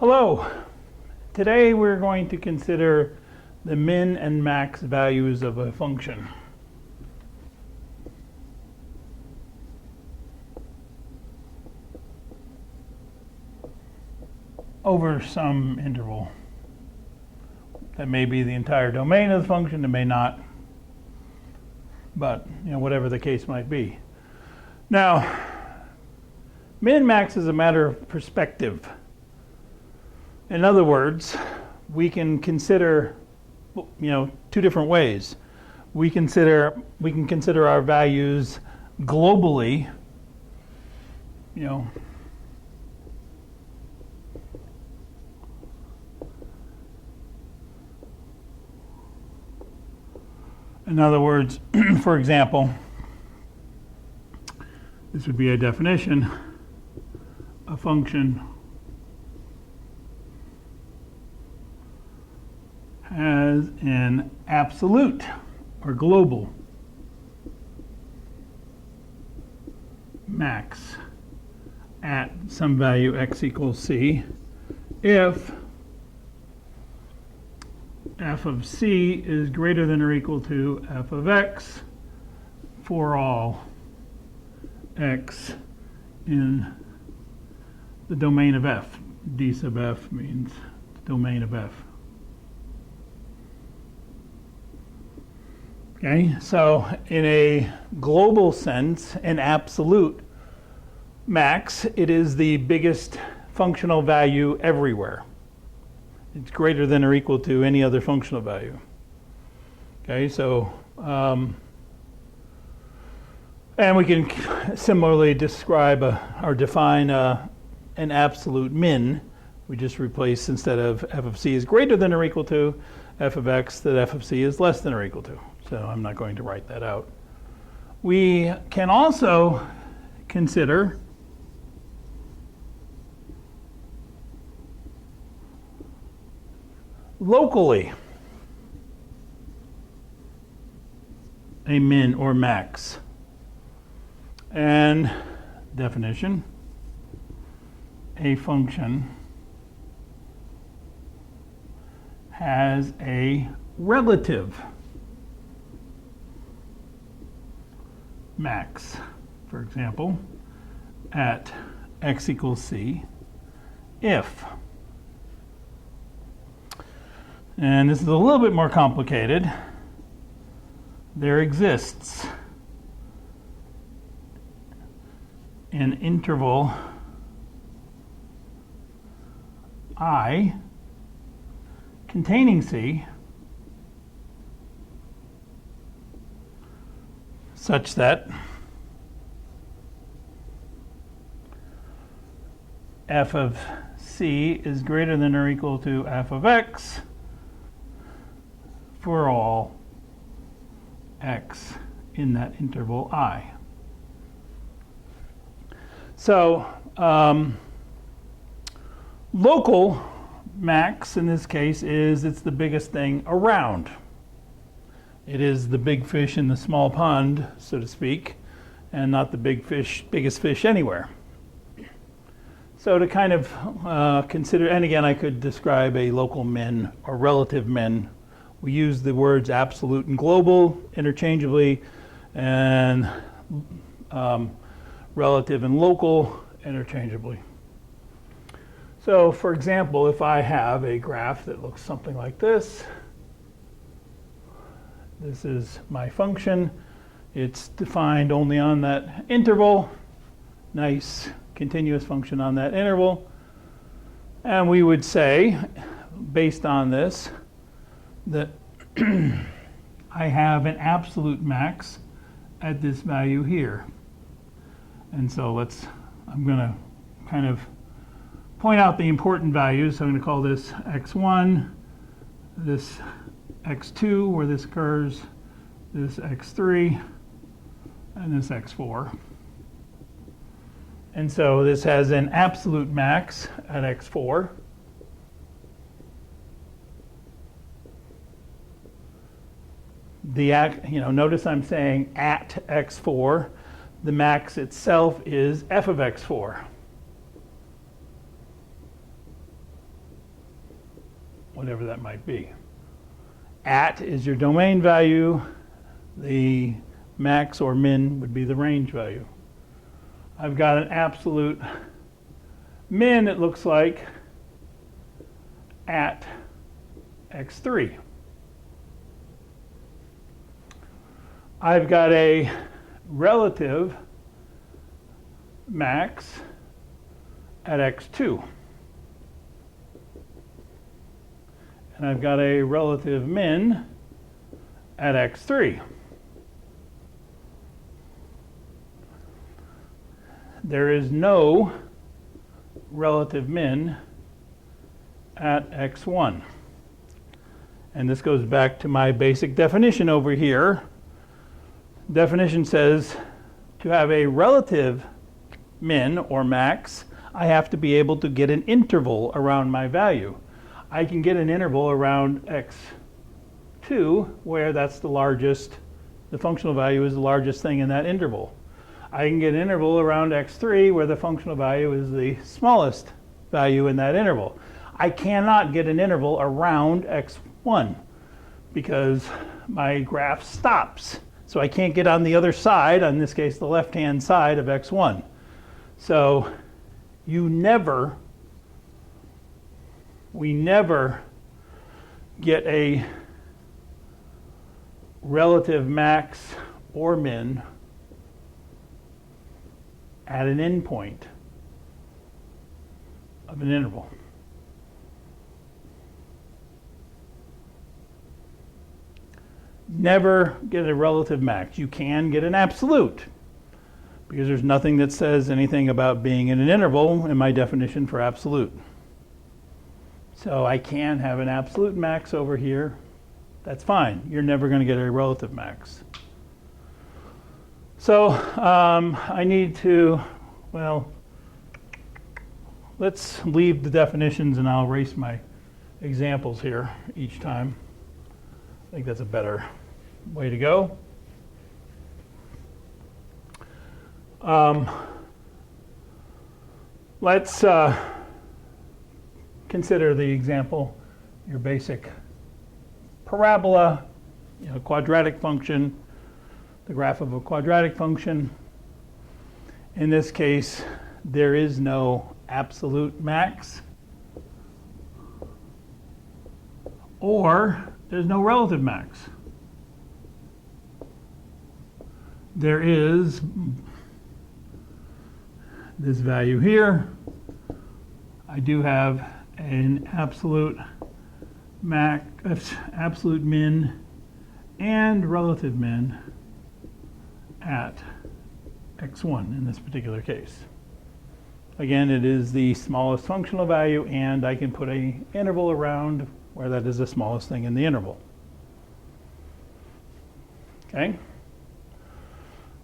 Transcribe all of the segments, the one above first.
Hello. Today we're going to consider the min and max values of a function. Over some interval. That may be the entire domain of the function, it may not, but whatever the case might be. Now, min-max is a matter of perspective. In other words, we can consider, two different ways. We can consider our values globally, in other words, for example, this would be a definition. A function has an absolute or global max at some value x equals c if f of c is greater than or equal to f of x for all x in the domain of f. D sub f means the domain of f. Okay, so in a global sense, an absolute max, it is the biggest functional value everywhere. It's greater than or equal to any other functional value. Okay, so, and we can similarly describe or define an absolute min. We just replace, instead of f of c is greater than or equal to f of x, that f of c is less than or equal to. So I'm not going to write that out. We can also consider locally a min or max. And definition, a function has a relative max, for example, at x equals c if, and this is a little bit more complicated, there exists an interval I containing c such that f of c is greater than or equal to f of x for all x in that interval I. So local max in this case is it's the biggest thing around. It is the big fish in the small pond, so to speak, and not the biggest fish anywhere. So to kind of consider, and again, I could describe a local min or relative min. We use the words absolute and global interchangeably, and relative and local interchangeably. So for example, if I have a graph that looks something like this, this is my function. It's defined only on that interval. Nice continuous function on that interval. And we would say, based on this, that I have an absolute max at this value here. And so I'm going to kind of point out the important values. So I'm going to call this x1, this x2, where this occurs, this x3, and this x4. And so this has an absolute max at x4. Notice I'm saying at x4. The max itself is f of x4. whatever that might be. At is your domain value. The max or min would be the range value. I've got an absolute min, it looks like, at x3. I've got a relative max at x2. And I've got a relative min at x3. There is no relative min at x1. And this goes back to my basic definition over here. Definition says to have a relative min or max, I have to be able to get an interval around my value. I can get an interval around x2 where that's the largest, the functional value is the largest thing in that interval. I can get an interval around x3 where the functional value is the smallest value in that interval. I cannot get an interval around x1 because my graph stops. So I can't get on the other side, in this case the left-hand side of x1. So we never get a relative max or min at an endpoint of an interval. Never get a relative max. You can get an absolute because there's nothing that says anything about being in an interval in my definition for absolute. So I can have an absolute max over here. That's fine. You're never going to get a relative max. So I need to, well, let's leave the definitions and I'll erase my examples here each time. I think that's a better way to go. Let's consider the example, your basic parabola, quadratic function, the graph of a quadratic function. In this case, there is no absolute max, or there's no relative max. There is this value here. I do have an absolute max, absolute min, and relative min at x1 in this particular case. Again, it is the smallest functional value, and I can put an interval around where that is the smallest thing in the interval. Okay?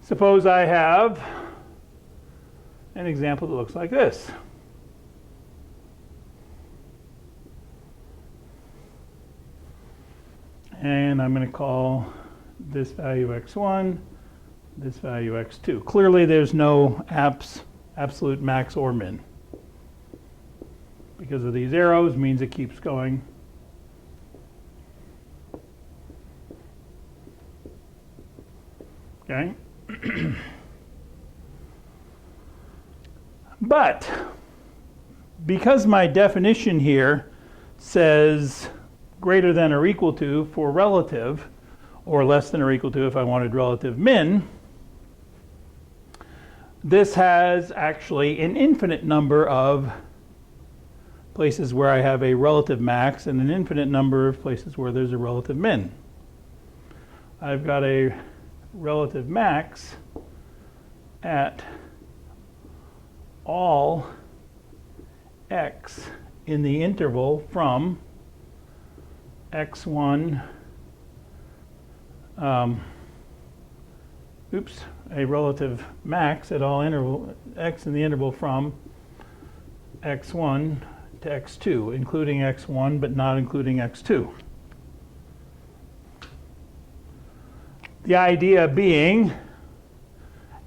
Suppose I have an example that looks like this. And I'm going to call this value x1, this value x2. Clearly there's no absolute max or min. Because of these arrows means it keeps going. Okay? But because my definition here says greater than or equal to for relative, or less than or equal to if I wanted relative min, this has actually an infinite number of places where I have a relative max and an infinite number of places where there's a relative min. I've got a relative max at all x in the interval from x1, a relative max at all interval x in the interval from x1 to x2, including x1 but not including x2. The idea being,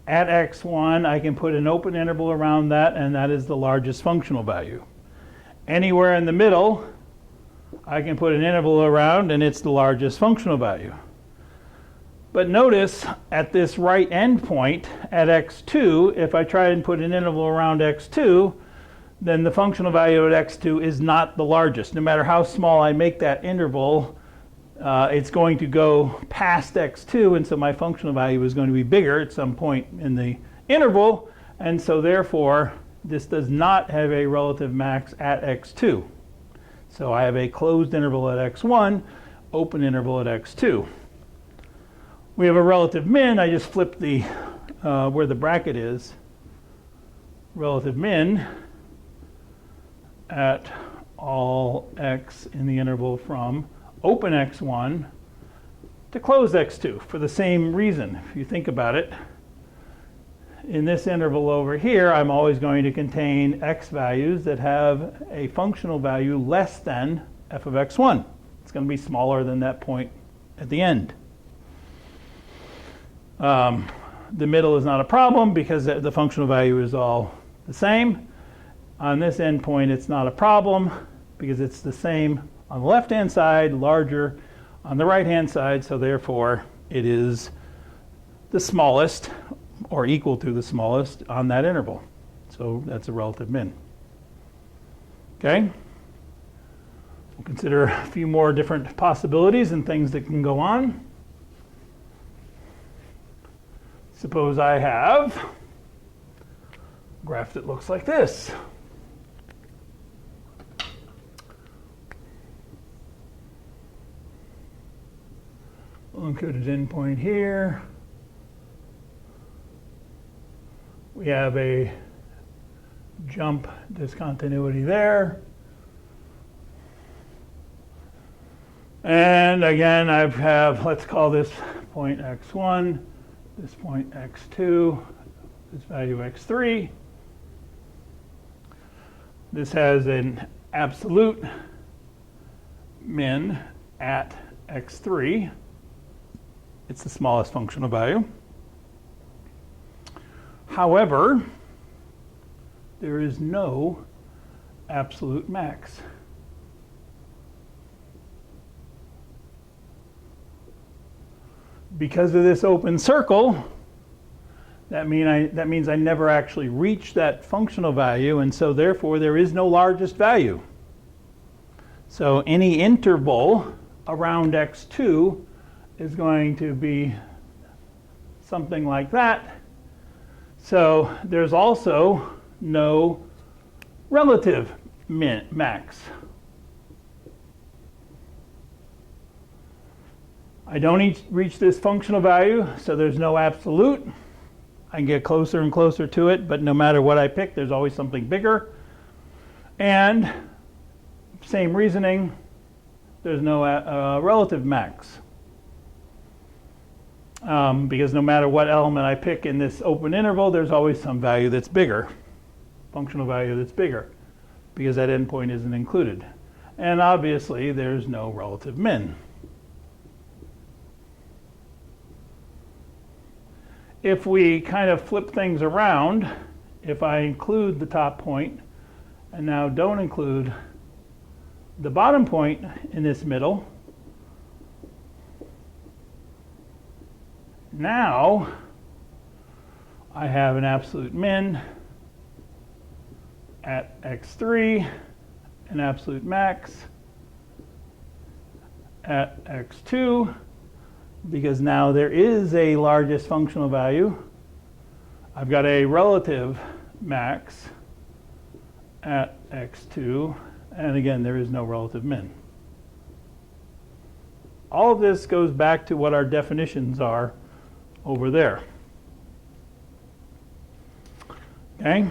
at x1, I can put an open interval around that, and that is the largest functional value. Anywhere in the middle, I can put an interval around and it's the largest functional value. But notice at this right endpoint at x2, if I try and put an interval around x2, then the functional value at x2 is not the largest. No matter how small I make that interval, it's going to go past x2, and so my functional value is going to be bigger at some point in the interval, and so therefore this does not have a relative max at x2. So I have a closed interval at x1, open interval at x2. We have a relative min. I just flipped the where the bracket is. Relative min at all x in the interval from open x1 to close x2 for the same reason. If you think about it, in this interval over here, I'm always going to contain x values that have a functional value less than f of x1. It's going to be smaller than that point at the end. The middle is not a problem because the functional value is all the same. On this endpoint, it's not a problem because it's the same on the left-hand side, larger on the right-hand side, so therefore it is the smallest or equal to the smallest on that interval. So that's a relative min. Okay? We'll consider a few more different possibilities and things that can go on. Suppose I have a graph that looks like this. We'll include an endpoint here. We have a jump discontinuity there. And again, I have, let's call this point x1, this point x2, this value x3. This has an absolute min at x3. It's the smallest functional value. However, there is no absolute max. Because of this open circle, that means I never actually reach that functional value, and so therefore there is no largest value. So any interval around x2 is going to be something like that. So there's also no relative max. I don't reach this functional value, so there's no absolute. I can get closer and closer to it, but no matter what I pick, there's always something bigger. And same reasoning, there's no relative max. Because no matter what element I pick in this open interval, there's always some value that's bigger, functional value that's bigger, because that endpoint isn't included. And obviously, there's no relative min. If we kind of flip things around, if I include the top point and now don't include the bottom point in this middle, now I have an absolute min at x3, an absolute max at x2, because now there is a largest functional value. I've got a relative max at x2, and again, there is no relative min. All of this goes back to what our definitions are over there. Okay?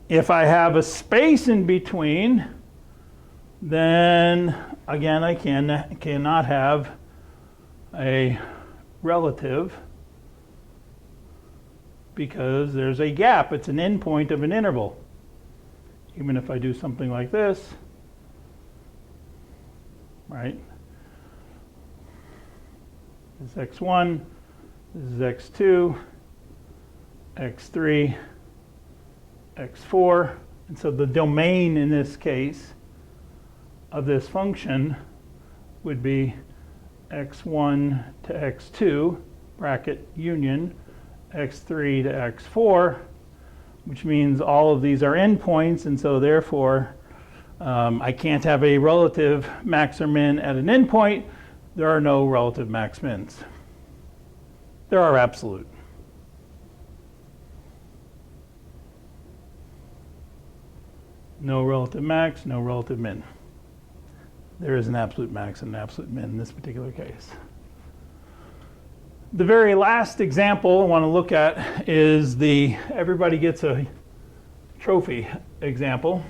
If I have a space in between, then again, I cannot have a relative because there's a gap. It's an endpoint of an interval. Even if I do something like this, right? This is x1, this is x2, x3, x4. And so the domain in this case of this function would be x1 to x2, bracket union, x3 to x4, which means all of these are endpoints, and so therefore I can't have a relative max or min at an endpoint. There are no relative max mins. There are absolute. No relative max, no relative min. There is an absolute max and an absolute min in this particular case. The very last example I want to look at is the everybody gets a trophy example.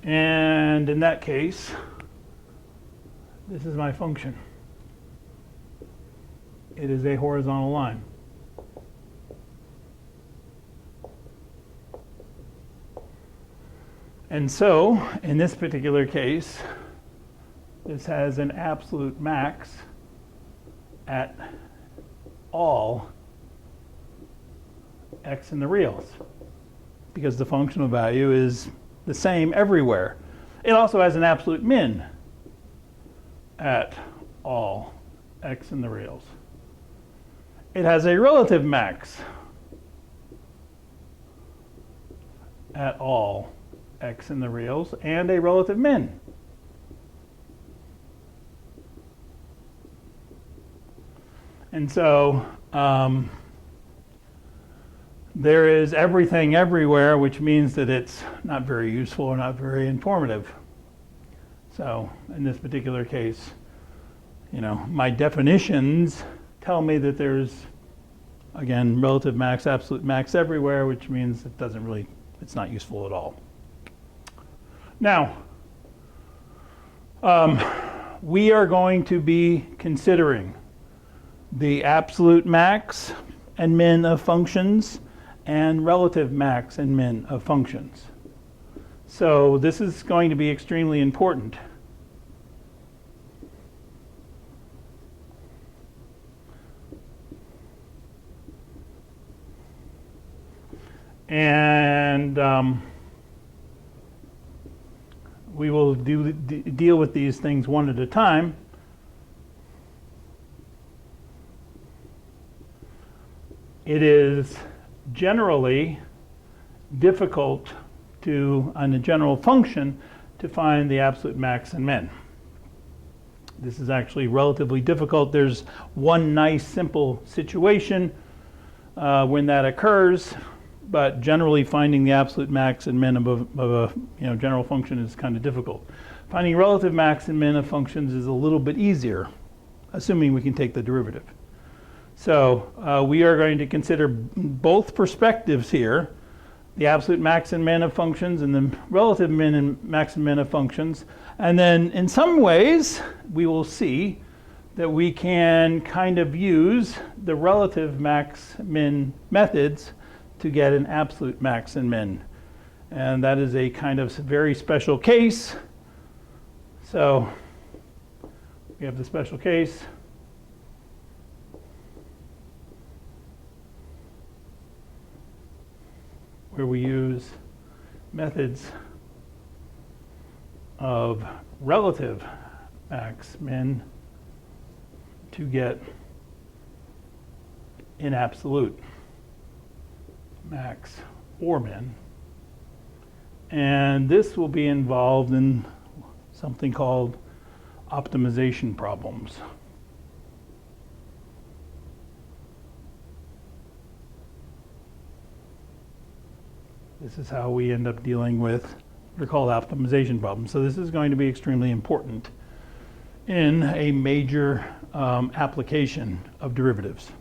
And in that case, this is my function. It is a horizontal line. And so, in this particular case, this has an absolute max at all x in the reals, because the functional value is the same everywhere. It also has an absolute min at all x in the reals. It has a relative max at all x in the reals and a relative min. And so there is everything everywhere, which means that it's not very useful or not very informative. So in this particular case, my definitions tell me that there's, again, relative max, absolute max everywhere, which means it's not useful at all. Now, we are going to be considering the absolute max and min of functions and relative max and min of functions. So this is going to be extremely important. And we will deal with these things one at a time. It is generally difficult on a general function, to find the absolute max and min. This is actually relatively difficult. There's one nice simple situation when that occurs, but generally finding the absolute max and min of a general function is kind of difficult. Finding relative max and min of functions is a little bit easier, assuming we can take the derivative. So we are going to consider both perspectives here, the absolute max and min of functions and the relative min and max and min of functions. And then in some ways, we will see that we can kind of use the relative max min methods to get an absolute max and min. And that is a kind of very special case. So we have the special case. Where we use methods of relative max min to get an absolute max or min. And this will be involved in something called optimization problems. This is how we end up dealing with what are called optimization problems. So this is going to be extremely important in a major application of derivatives.